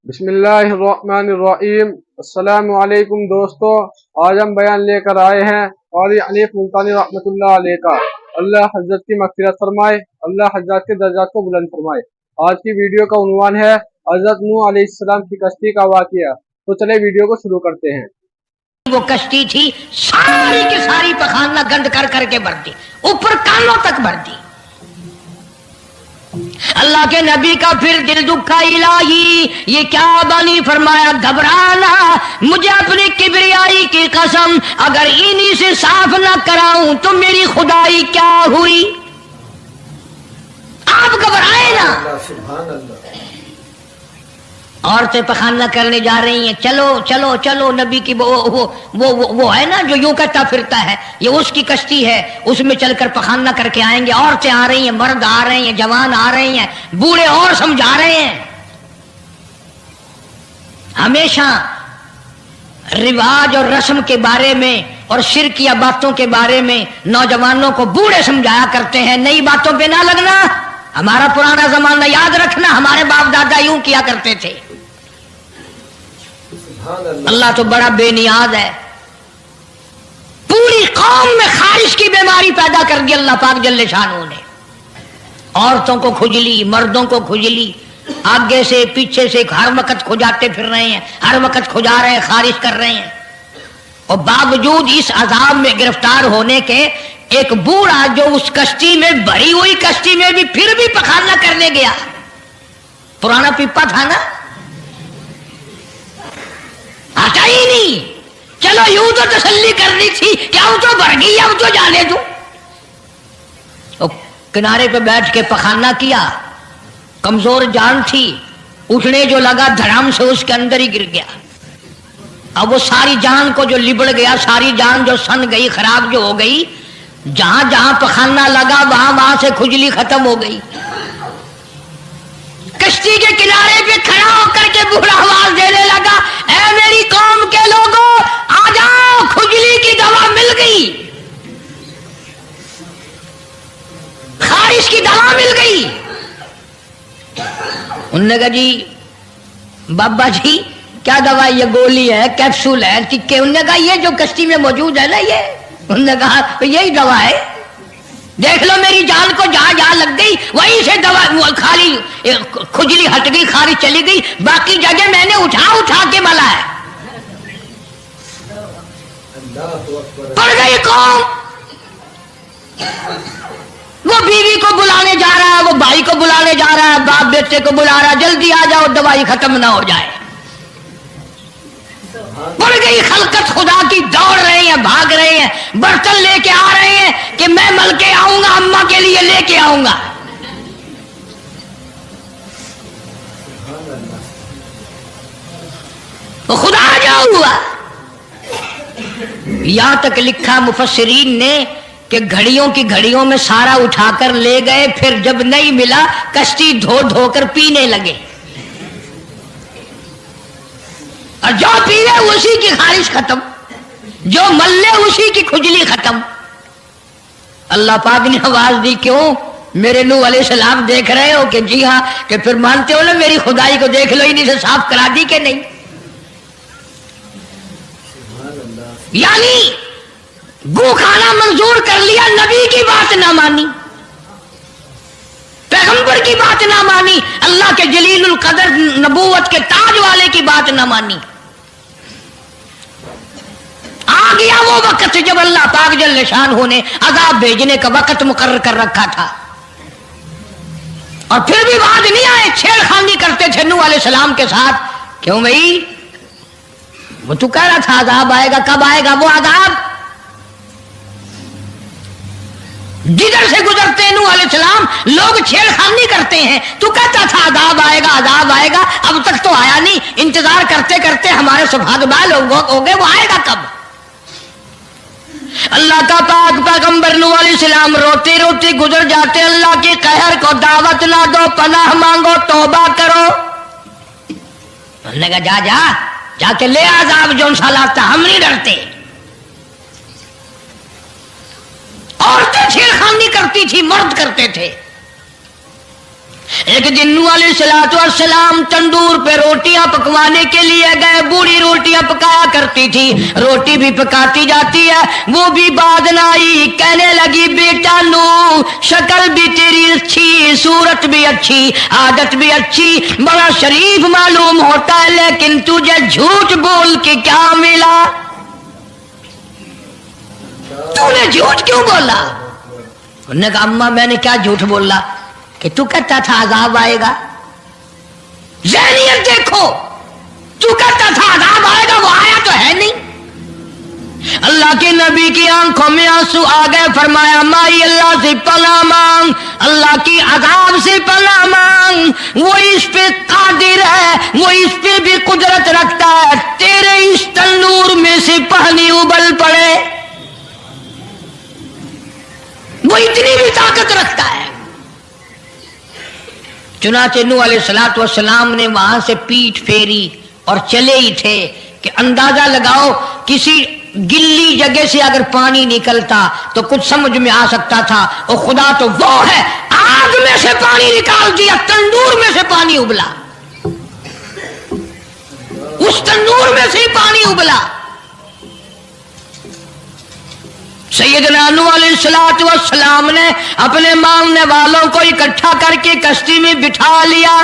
बिस्मिल्लाहिर्रहमानिर्रहीम। अस्सलामु अलैकुम दोस्तों, आज हम बयान लेकर आए हैं क़ारी हनीफ मुल्तानी रहमतुल्लाह अलैह का। अल्लाह हज़रत की मग़फ़िरत फरमाए, अल्लाह हज़रत के दर्जात को बुलंद फरमाए। आज की वीडियो का उन्वान है हज़रत नूह अलैहिस्सलाम की कश्ती का वाक़या। तो चले वीडियो को शुरू करते हैं। वो कश्ती थी, सारी की सारी पखाना गंद कर करके भर दी, ऊपर कानों तक भर दी। अल्लाह के नबी का फिर दिल दुखा, इलाही ये क्या बनी? फरमाया घबराना, मुझे अपनी किबरियाई की कसम, अगर इन्हीं से साफ ना कराऊं तो मेरी खुदाई क्या हुई? आप घबराए ना। औरतें पखाना करने जा रही हैं, चलो चलो चलो। नबी की वो है ना जो यूं करता फिरता है, ये उसकी कश्ती है, उसमें चलकर पखाना करके आएंगे। औरतें आ रही हैं, मर्द आ रहे हैं, जवान आ रहे हैं, बूढ़े और समझा रहे हैं। हमेशा रिवाज और रस्म के बारे में और शिरकिया बातों के बारे में नौजवानों को बूढ़े समझाया करते हैं, नई बातों पे ना लगना, हमारा पुराना जमाना याद रखना, हमारे बाप दादा यूं किया करते थे। अल्लाह तो बड़ा बेनियाज है। पूरी कौम में खारिश की बीमारी पैदा कर दी अल्लाह पाक जल्ले शानू ने। औरतों को खुजली, मर्दों को खुजली, आगे से पीछे से हर वक्त खुजाते फिर रहे हैं, हर वक्त खुजा रहे हैं, खारिश कर रहे हैं। और बावजूद इस अजाब में गिरफ्तार होने के एक बूढ़ा जो उस कश्ती में, भरी हुई कश्ती में भी फिर भी पखाना करने गया, पुराना पिप्पा था ना, हटा ही नहीं। चलो यूं तो तसल्ली करनी थी, क्या वो तो भर गई, अब तो जाने दो। तो किनारे पे बैठ के पखाना किया, कमजोर जान थी, उठने जो लगा धड़ाम से उसके अंदर ही गिर गया। अब वो सारी जान को जो लिबड़ गया, सारी जान जो सन गई, खराब जो हो गई, जहां जहां पखाना लगा वहां वहां से खुजली खत्म हो गई। कश्ती के किनारे पे खड़ा होकर के बूढ़ा आवाज देने लगा, ऐ मेरी कौम के लोगों, आ जाओ, खुजली की दवा मिल गई, खारिश की दवा मिल गई। उन्होंने कहा जी बाबा जी क्या दवा? ये गोली है, कैप्सूल है, टिक्के? उन्होंने कहा ये जो कश्ती में मौजूद है ना ये। उन्होंने कहा तो यही दवा है, देख लो मेरी जान को जहां जहां लग गई वहीं से दवा, खाली खुजली हट गई, खारिश चली गई, बाकी जगह मैंने उठा उठा के मला है। पड़ गई कौम। वो बीवी को बुलाने जा रहा है, वो भाई को बुलाने जा रहा है, बाप बेटे को बुला रहा है, जल्दी आ जाओ दवाई खत्म ना हो जाए। पड़ गई खलकत खुदा की, दौड़ रहे हैं, भाग रहे हैं, बर्तन लेके आ रहे हैं कि मैं मल के आऊंगा, अम्मा के लिए लेके आऊंगा। तो खुदा जो हुआ, यहां तक लिखा मुफस्सिरीन ने कि घड़ियों की घड़ियों में सारा उठाकर ले गए, फिर जब नहीं मिला कश्ती धो धोकर पीने लगे, और जो पीवे उसी की खारिश खत्म, जो मल्ले उसी की खुजली खत्म। अल्लाह पाक ने आवाज दी, क्यों मेरे नूह अलैहिस्सलाम देख रहे हो? कि जी हाँ। कि फिर मानते हो ना मेरी खुदाई को? देख लो, इन्हीं से साफ करा दी कि नहीं? यानी गू खाना मंजूर कर लिया, नबी की बात ना मानी, पैगंबर की बात ना मानी, अल्लाह के जलीलुल कदर नबूवत के ताज वाले की बात ना मानी। आ गया वो वक्त जब अल्लाह पाक जल्ले शानहू ने अजाब भेजने का वक्त मुकर्रर कर रखा था, और फिर भी बात नहीं आए, छेड़खानी करते थे नूह अलैहिस्सलाम के साथ। क्यों भाई? वो तू कह रहा था अजाब आएगा, कब आएगा वो अजाब? जिधर से गुजरते नूह अलैहिस्सलाम लोग छेड़खानी करते हैं, तू कहता था अजाब आएगा, अजाब आएगा, अब तक तो आया नहीं। इंतजार करते करते हमारे सौभाग्यवान हो गए, वो आएगा कब? अल्लाह का पाक पैगंबर नूह अलैहिस्सलाम रोते रोते गुजर जाते, अल्लाह के कहर को दावत ना दो, पनाह मांगो, तौबा करो। उन्होंने कहा जा जा जाके ले अजाब जो सालाता, हम नहीं डरते। औरतें छेड़खानी करती थी, मर्द करते थे। ایک دن نوح علیہ السلام تندور پہ روٹیاں پکوانے کے لیے گئے. بوڑھی روٹیاں پکایا کرتی تھی, روٹی بھی پکاتی جاتی ہے, وہ بھی بعد نہ آئی. کہنے لگی بیٹا نوح, شکل بھی تیری اچھی, صورت بھی اچھی, عادت بھی اچھی, بڑا شریف معلوم ہوتا ہے, لیکن تجھے جھوٹ بول کے کیا ملا؟ تو نے جھوٹ کیوں بولا؟ انہوں نے کہا اماں میں نے کیا جھوٹ بولا کہ تو کہتا تھا عذاب آئے گا. ذہنیت دیکھو, تو کہتا تھا عذاب آئے گا, وہ آیا تو ہے نہیں. اللہ کے نبی کی آنکھوں میں آنسو آ گئے. فرمایا مائی اللہ سے پناہ مانگ, اللہ کی عذاب سے پناہ مانگ, وہ اس پہ قادر ہے, وہ اس پہ بھی قدرت رکھتا ہے. تیرے اس تنور میں سے پانی ابل پڑے, وہ اتنی بھی طاقت رکھتا ہے. چنانچہ نوح علیہ السلام نے وہاں سے پیٹھ پھیری اور چلے ہی تھے کہ اندازہ لگاؤ کسی گلی جگہ سے اگر پانی نکلتا تو کچھ سمجھ میں آ سکتا تھا. اور خدا تو وہ ہے, آگ میں سے پانی نکال دیا, تندور میں سے پانی ابلا, اس تندور میں سے پانی ابلا. سیدنا نوح علیہ السلام نے اپنے ماننے والوں کو اکٹھا کر کے کشتی میں بٹھا لیا.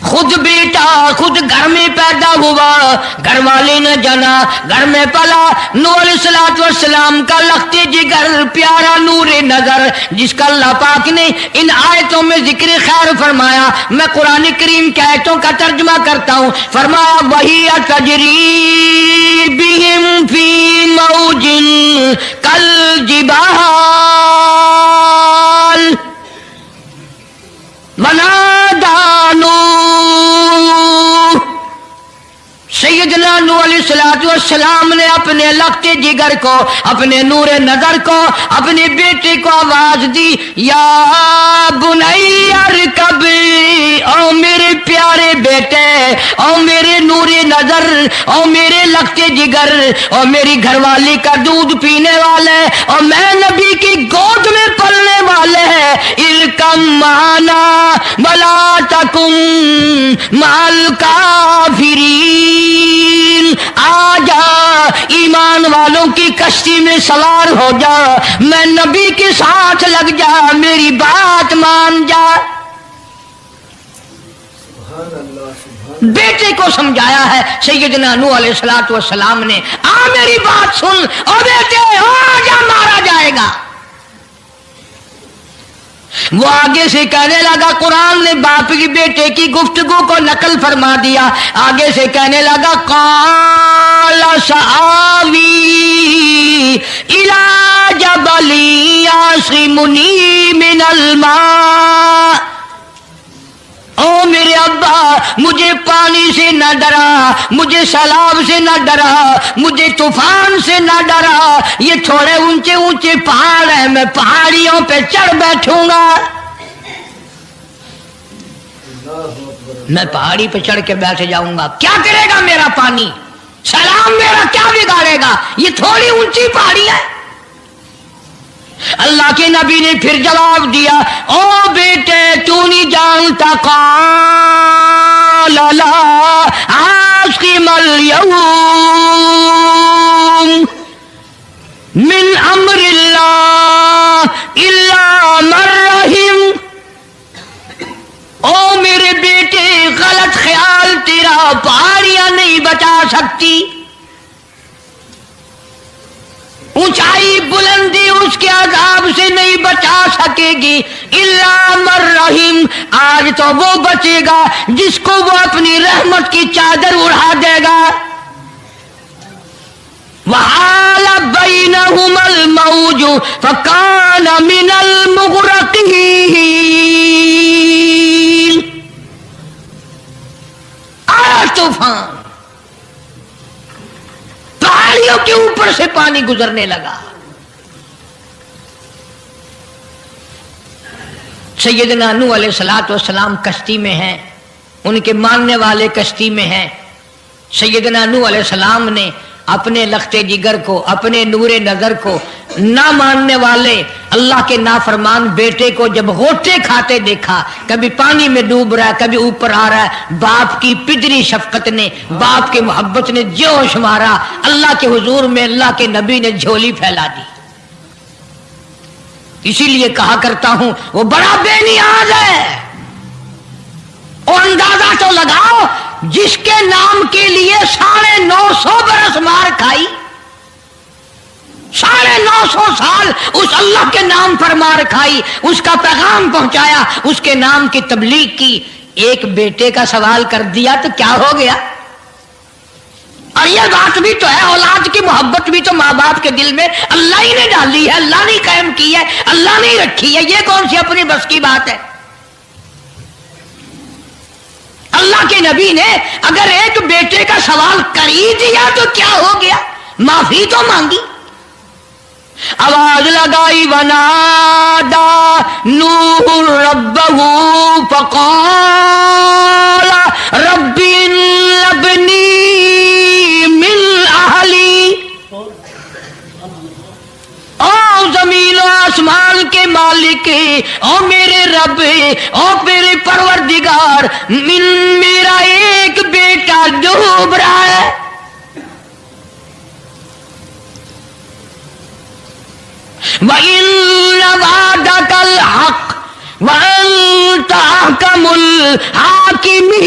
خود بیٹا خود گھر میں پیدا ہوا, گھر والے نے جانا, گھر میں پلا. نوح علیہ السلام کا لخت جگر پیارا نور نظر, جس کا اللہ پاک نے ان آیتوں میں ذکر خیر فرمایا. میں قرآن کریم کی آیتوں کا ترجمہ کرتا ہوں. فرمایا وہی تجری بہم فی موج کالجبال ونادى نوح. سیدنا نوح علیہ السلام نے اپنے لخت جگر کو, اپنے نور نظر کو, اپنے بیٹے کو آواز دی, یا بنی ارکب, او میرے پیارے بیٹے, او میرے نور نظر, او میرے لخت جگر, او میری گھر والی کا دودھ پینے والے, اور میں نبی کی گود میں پلنے والے ہیں, ارکم معنا ولا تکن مع الکافرین. آ جا, ایمان والوں کی کشتی میں سوار ہو جا, میں نبی کے ساتھ لگ جا, میری بات مان جا. بیٹے کو سمجھایا ہے سیدنا نوح علیہ السلام نے, آ میری بات سن, اور بیٹے آ جا, مارا جائے گا. وہ آگے سے کہنے لگا, قرآن نے باپ کی بیٹے کی گفتگو کو نقل فرما دیا. آگے سے کہنے لگا قال سآوی الی جبل یعصمنی من الماء. او میرے ابا, مجھے پانی سے نہ ڈرا, مجھے سیلاب سے نہ ڈرا, مجھے طوفان سے نہ ڈرا. یہ تھوڑے اونچے اونچے پہاڑ ہیں, میں پہاڑیوں پہ چڑھ بیٹھوں گا, میں پہاڑی پہ چڑھ کے بیٹھ جاؤں گا. کیا کرے گا میرا پانی, سیلاب میرا کیا بگاڑے گا, یہ تھوڑی اونچی پہاڑی ہے. اللہ کے نبی نے پھر جواب دیا, او بیٹے تو نہیں جانتا, قال لا عاصم اليوم من امر اللہ الا من رحم. او میرے بیٹے, غلط خیال تیرا, پہاڑیاں نہیں بچا سکتی, اونچائی بلندی اس کے عذاب سے نہیں بچا سکے گی, الا من رحم. آج تو وہ بچے گا جس کو وہ اپنی رحمت کی چادر اڑا دے گا. وحال بینہم الموج فکان من المغرقین. آیا طوفان, پہاڑیوں کے اوپر سے پانی گزرنے لگا. سیدنا نوح علیہ السلام کشتی میں ہیں, ان کے ماننے والے کشتی میں ہیں. سیدنا نوح علیہ السلام نے اپنے لخت جگر کو, اپنے نور نظر کو, نہ ماننے والے अल्लाह के नाफरमान बेटे को जब गोटे खाते देखा, कभी पानी में डूब रहा है, कभी ऊपर आ रहा है, बाप की पिदरी शफकत ने, बाप की मोहब्बत ने जोश मारा, अल्लाह के हुजूर में अल्लाह के नबी ने झोली फैला दी। इसीलिए कहा करता हूं वो बड़ा बेनियाज है। और अंदाजा तो लगाओ, जिसके नाम के लिए 950 बरस मार खाई, 950 साल उस अल्लाह के नाम पर मार खाई, उसका पैगाम पहुंचाया, उसके नाम की तबलीग की, एक बेटे का सवाल कर दिया तो क्या हो गया? और ये बात भी तो है, औलाद की मोहब्बत भी तो माँ बाप के दिल में अल्लाह ही ने डाली है, अल्लाह ने कायम की है, अल्लाह ने रखी है। ये कौन सी अपनी बस की बात है? अल्लाह के नबी ने अगर एक बेटे का सवाल कर ही दिया तो क्या हो गया? माफी तो मांगी। आवाज लगाई वनादा नूह रब्बहू फक़ाला रब्बी लबनी मिन अहली। ओ जमीन और आसमान के मालिक, ओ मेरे रब, ओ मेरे परवरदिगार, मेरा एक बेटा डूब रहा है। वइन्न वअदकल हक़ व अंत अहकमुल हाकिमीन।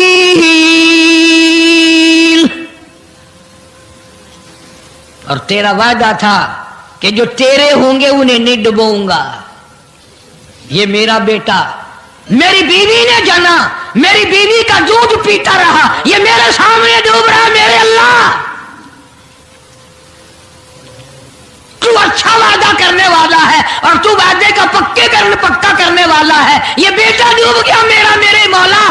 और तेरा वादा था कि जो तेरे होंगे उन्हें नहीं डुबोऊंगा। ये मेरा बेटा, मेरी बीवी ने जाना, मेरी बीवी का दूध पीता रहा, ये मेरे सामने डूब रहा है। मेरे अल्लाह, तू अच्छा वादा करने वाला है और तू वादे का पक्का करने वाला है। ये बेटा डूब गया मेरा, मेरे मौला।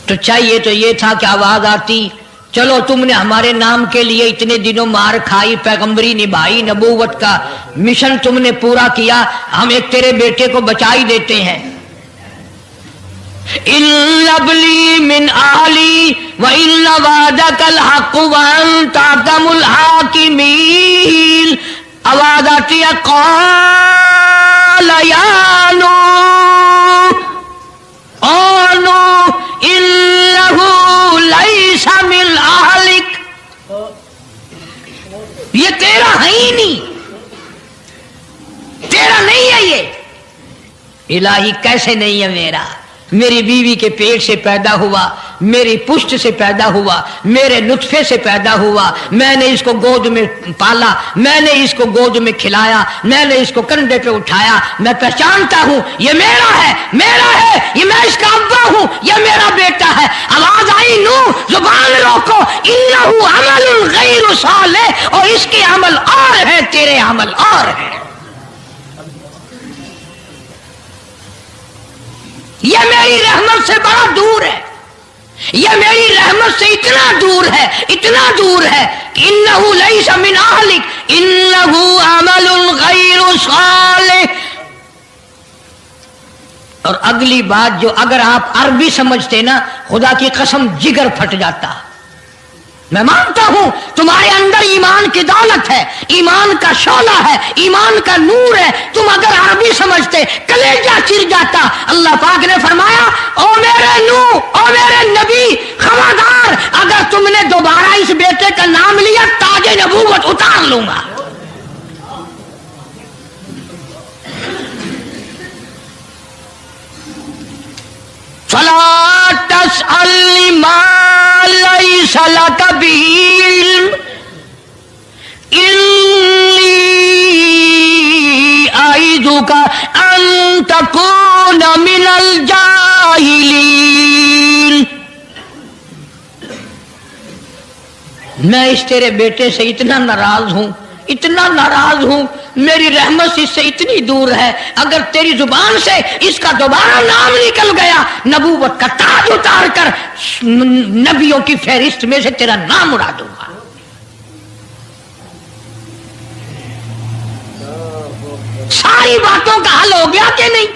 तो चाहिए तो ये था कि आवाज आती, चलो तुमने हमारे नाम के लिए इतने दिनों मार खाई, पैगंबरी निभाई, नबूवत का मिशन तुमने पूरा किया, हम एक तेरे बेटे को बचा ही देते हैं। इल्लबली मिन आहली व इल्ल वादकल हक़ व अंत अहकमुल हाकिमीन। आवाज आती है, क़ाल या नूह, ओ नूह इन्नहु लैसा मिन अहलिक। ये तेरा है ही नहीं, तेरा नहीं है ये। इलाही कैसे नहीं है मेरा? मेरी बीवी के पेट से पैदा हुआ, मेरी पुष्ट से पैदा हुआ, मेरे नुत्फे से पैदा हुआ, मैंने इसको गोद में पाला, मैंने इसको गोद में खिलाया, मैंने इसको कंधे पे उठाया। मैं पहचानता हूं ये मेरा है, मेरा है, ये मैं इसका अब्बा हूं, ये मेरा बेटा है। आवाज आई, नूह जुबान रोको, इन्नहु अमलुन गैरु सालिह, और इसके अमल और है, तेरे अमल और है। ये मेरी रहमत से बड़ा दूर है, ये मेरी रहमत से इतना दूर है, इतना दूर है कि इन्नहु लैसा मिन अहलिक इन्नहु अमलुन गैरु सालिह। और अगली बात जो, अगर आप अरबी समझते ना, खुदा की कसम जिगर फट जाता। मैं मानता हूं तुम्हारे अंदर ईमान की दौलत है, ईमान का शोला है, ईमान का नूर है। तुम अगर अरबी समझते, कलेजा चिर जाता। अल्लाह पाक ने फरमाया, ओ मेरे नूह, ओ मेरे नबी, खबरदार, अगर तुमने दोबारा इस बेटे का नाम लिया, ताजे नबूवत उतार लूंगा। फला तस्अलनी मा लैसा लका बिही इल्म इन्नी अईदुका अन तकूना मिनल जाहिलीन। मैं इस तेरे बेटे से इतना नाराज हूं, इतना नाराज हूं, मेरी रहमत इससे इतनी दूर है, अगर तेरी जुबान से इसका दोबारा नाम निकल गया, नबूवत का ताज उतार कर नबियों की फहरिस्त में से तेरा नाम उड़ा दूंगा। सारी बातों का हल हो गया कि नहीं?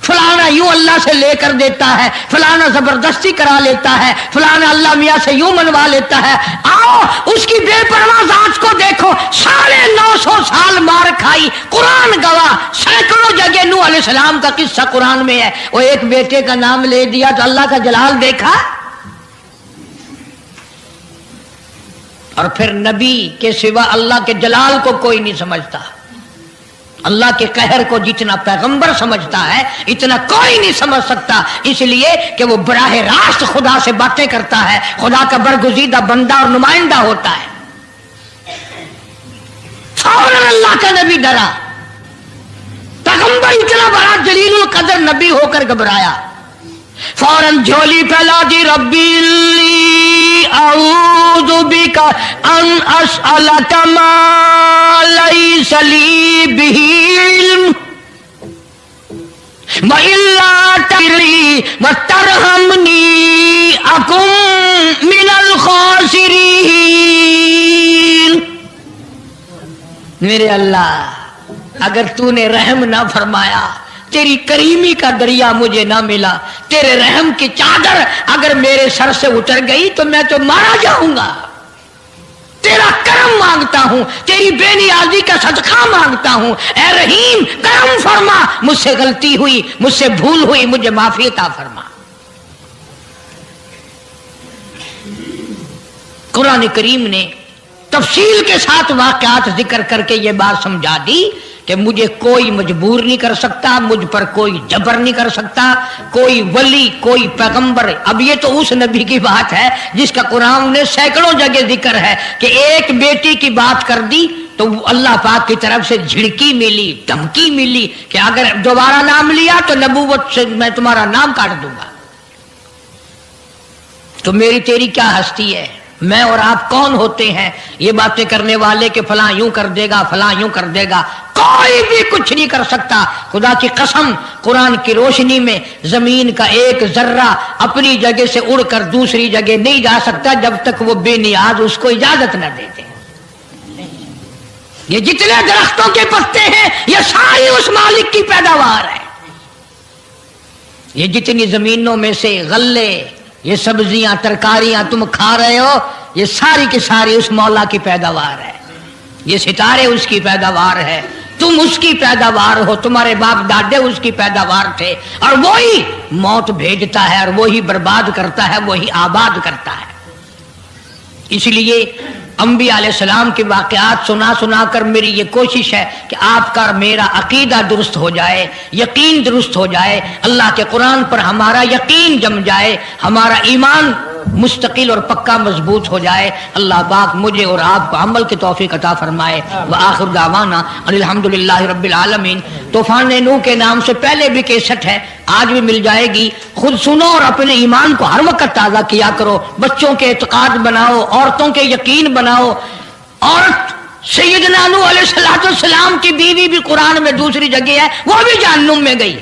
फलाना यूं अल्लाह اللہ سے لے کر دیتا ہے، فلانا زبردستی کرا لیتا ہے، فلانا اللہ میاں سے یوں منوا لیتا ہے. آؤ اس کی بے پرواہ ذات کو دیکھو، 950 سال مار کھائی، قرآن گواہ، سینکڑوں جگہ نوح علیہ السلام کا قصہ قرآن میں ہے. وہ ایک بیٹے کا نام لے دیا تو اللہ کا جلال دیکھا. اور پھر نبی کے سوا اللہ کے جلال کو کوئی نہیں سمجھتا. اللہ کے قہر کو جتنا پیغمبر سمجھتا ہے اتنا کوئی نہیں سمجھ سکتا، اس لیے کہ وہ براہ راست خدا سے باتیں کرتا ہے، خدا کا برگزیدہ بندہ اور نمائندہ ہوتا ہے. فوراً اللہ کا نبی ڈرا. پیغمبر اتنا بڑا جلیل القدر نبی ہو کر گھبرایا، فوراً جھولی پھیلا دی، ربی اعوذ بک ان اسألک ما لیس لی بہ علم وإلا تغفر وترحمنی اکن من الخاسرین. میرے اللہ اگر تو نے رحم نہ فرمایا، تیری کریمی کا دریا مجھے نہ ملا، تیرے رحم کی چادر اگر میرے سر سے اتر گئی تو میں تو مارا جاؤں گا. تیرا کرم مانگتا ہوں، تیری بے نیازی کا صدقہ مانگتا ہوں. اے رحیم کرم فرما، مجھ سے غلطی ہوئی، مجھ سے بھول ہوئی، مجھے معافی عطا فرما. قرآن کریم نے تفصیل کے ساتھ واقعات ذکر کر کے یہ بات سمجھا دی کہ مجھے کوئی مجبور نہیں کر سکتا، مجھ پر کوئی جبر نہیں کر سکتا، کوئی ولی، کوئی پیغمبر. اب یہ تو اس نبی کی بات ہے جس کا قرآن نے سینکڑوں جگہ ذکر ہے کہ ایک بیٹی کی بات کر دی تو اللہ پاک کی طرف سے جھڑکی ملی، دھمکی ملی کہ اگر دوبارہ نام لیا تو نبوت سے میں تمہارا نام کاٹ دوں گا. تو میری تیری کیا ہستی ہے؟ میں اور آپ کون ہوتے ہیں یہ باتیں کرنے والے کہ فلاں یوں کر دے گا، فلاں یوں کر دے گا؟ کوئی بھی کچھ نہیں کر سکتا. خدا کی قسم قرآن کی روشنی میں زمین کا ایک ذرہ اپنی جگہ سے اڑ کر دوسری جگہ نہیں جا سکتا جب تک وہ بے نیاز اس کو اجازت نہ دیتے. یہ جتنے درختوں کے پتے ہیں یہ ساری اس مالک کی پیداوار ہے. یہ جتنی زمینوں میں سے غلے، یہ سبزیاں، ترکاریاں تم کھا رہے ہو، یہ ساری کی ساری اس مولا کی پیداوار ہے. یہ ستارے اس کی پیداوار ہے، تم اس کی پیداوار ہو، تمہارے باپ دادے اس کی پیداوار تھے. اور وہی موت بھیجتا ہے اور وہی برباد کرتا ہے، وہی آباد کرتا ہے. اس لیے انبیاء علیہ السلام کے واقعات سنا سنا کر میری یہ کوشش ہے کہ آپ کا میرا عقیدہ درست ہو جائے، یقین درست ہو جائے، اللہ کے قرآن پر ہمارا یقین جم جائے، ہمارا ایمان مستقل اور پکا مضبوط ہو جائے. اللہ پاک مجھے اور آپ کو عمل کی توفیق عطا فرمائے. وآخر دعوانا الحمدللہ رب العالمین. طوفان نوح کے نام سے پہلے بھی کیسٹ ہے، آج بھی مل جائے گی. خود سنو اور اپنے ایمان کو ہر وقت تازہ کیا کرو. بچوں کے اعتقاد بناؤ، عورتوں کے یقین بناؤ. عورت سیدنا نوح علیہ السلام کی بیوی بھی قرآن میں دوسری جگہ ہے، وہ بھی جہنم میں گئی.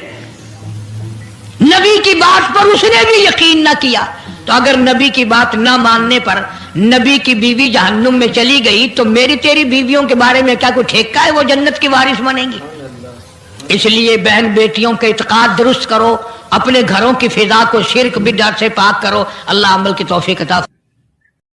نبی کی بات پر اس نے بھی یقین نہ کیا. تو اگر نبی کی بات نہ ماننے پر نبی کی بیوی جہنم میں چلی گئی تو میری تیری بیویوں کے بارے میں کیا کوئی ٹھیکہ ہے وہ جنت کی وارث بنیں گی؟ اس لیے بہن بیٹیوں کے اعتقاد درست کرو، اپنے گھروں کی فضا کو شرک بدعت سے پاک کرو. اللہ عمل کی توفیق عطا